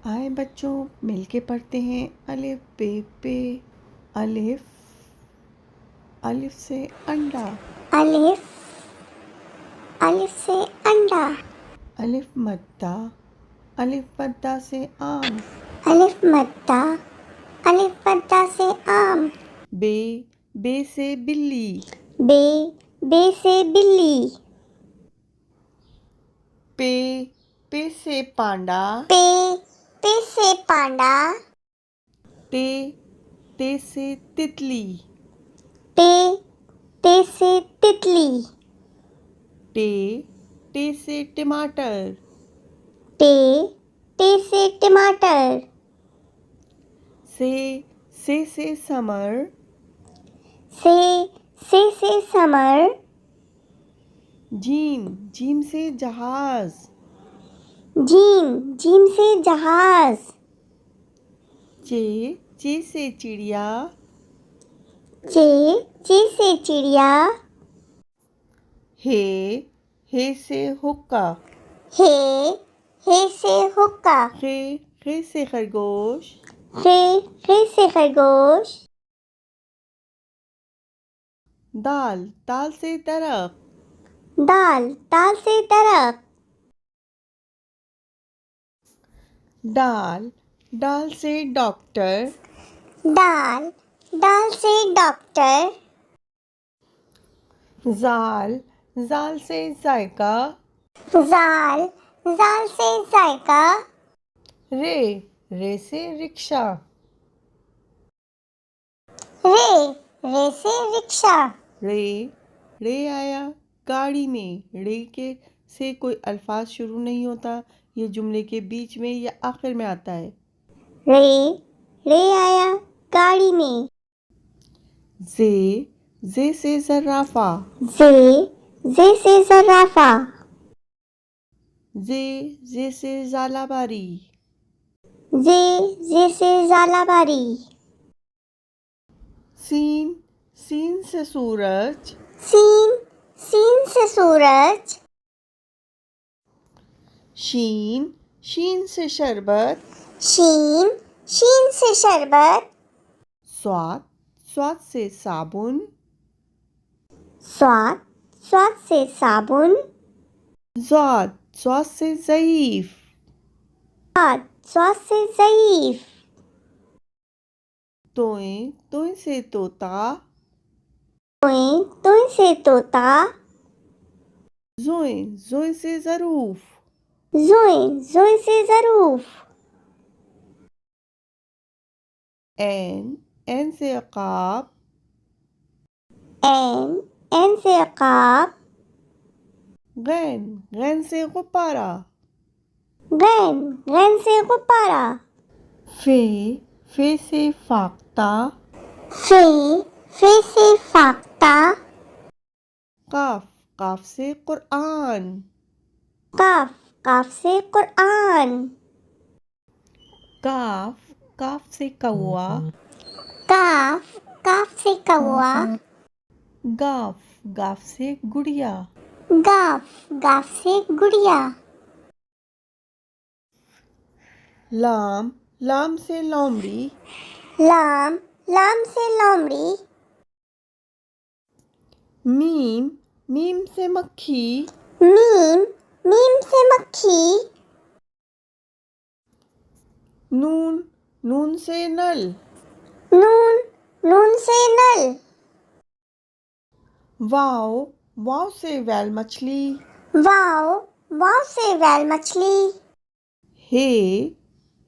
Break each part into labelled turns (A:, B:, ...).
A: आए बच्चों मिलके पढ़ते हैं अलिफ बे पे। अलिफ अलिफ से अंडा।
B: अलिफ अलिफ से अंडा।
A: अलिफ मद्दा से आम।
B: अलिफ मद्दा से आम।
A: बे से बिल्ली।
B: बे से बिल्ली।
A: पे से पांडा।
B: पे से पांडा।
A: ते से तितली।
B: ते से तितली।
A: टे से टमाटर।
B: ते से टमाटर।
A: से समर।
B: से समर।
A: जीम से जहाज।
B: जीम से जहाज।
A: चे से चिड़िया।
B: चे से चिड़िया।
A: हे से हुक्का।
B: हे से हुक्का।
A: खे से खरगोश।
B: खे से खरगोश।
A: दाल से दरख्त।
B: दाल से दरख्त।
A: डाल से डॉक्टर।
B: दाल से डॉक्टर।
A: जाल से जायका।
B: जाल से जायका।
A: रे से रिक्शा।
B: रे से रिक्शा।
A: रे आया गाड़ी में। रे के से कोई अल्फाज शुरू नहीं होता, ये जुमले के बीच में या आखिर में आता है।
B: रे आया गाड़ी में।
A: जे से जराफा।
B: जे से जराफा।
A: जे से जालाबारी।
B: जे से जालाबारी।
A: सीन से सूरज।
B: सीन से सूरज।
A: शीन से शरबत।
B: शीन से शरबत।
A: स्वाद से साबुन।
B: स्वाद से साबुन।
A: स्वाद से ज़ईफ।
B: स्वाद से ज़ईफ।
A: तोय से तोता।
B: तोय से तोता।
A: जोए से ज़रूफ।
B: जोए से ज़रूफ।
A: एन से अकाब।
B: एन से अकाब।
A: गैन से गुब्बारा।
B: गैन से गुब्बारा।
A: फे से फाख्ता।
B: फे से फाख्ता।
A: काफ से कुरआन।
B: काफ से कुरआन।
A: काफ से कौवा।
B: काफ से कौवा।
A: गाफ से गुड़िया।
B: गाफ से गुड़िया।
A: लाम से लोमड़ी।
B: लाम से लोमड़ी।
A: मीम से मक्खी।
B: मीम से मक्खी।
A: नून से नल।
B: नून से नल।
A: वाव से वैल मछली।
B: वाव से वैल मछली।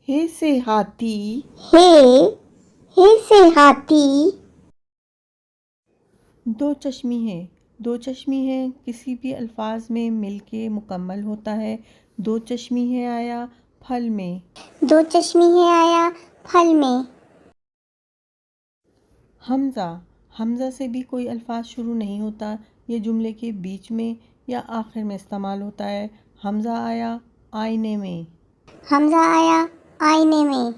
A: हे से हाथी।
B: हे से हाथी।
A: दो चश्मी है किसी भी अल्फाज में मिलके मुकम्मल होता है। दो चश्मी है आया फल में।
B: दो चश्मी है आया फल में।
A: हमज़ा से भी कोई अल्फाज शुरू नहीं होता, ये जुमले के बीच में या आखिर में इस्तेमाल होता है। हमज़ा आया आईने में।
B: हमज़ा आया आईने में।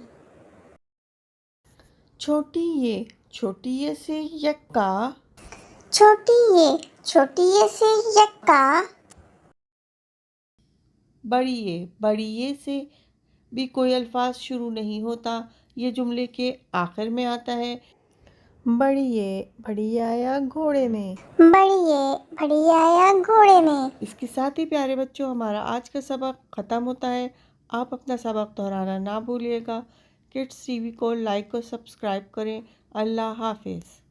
A: छोटी ये से यक्का।
B: छोटी ये से यक्का।
A: बड़ी ये से भी कोई अल्फाज शुरू नहीं होता, ये जुमले के आखिर में आता है। बढ़िए बढ़िया आया घोड़े में।
B: बढ़िए बढ़िया आया घोड़े में।
A: इसके साथ ही प्यारे बच्चों हमारा आज का सबक ख़त्म होता है। आप अपना सबक दोहराना ना भूलिएगा। किड्स टीवी को लाइक और सब्सक्राइब करें। अल्लाह हाफिज़।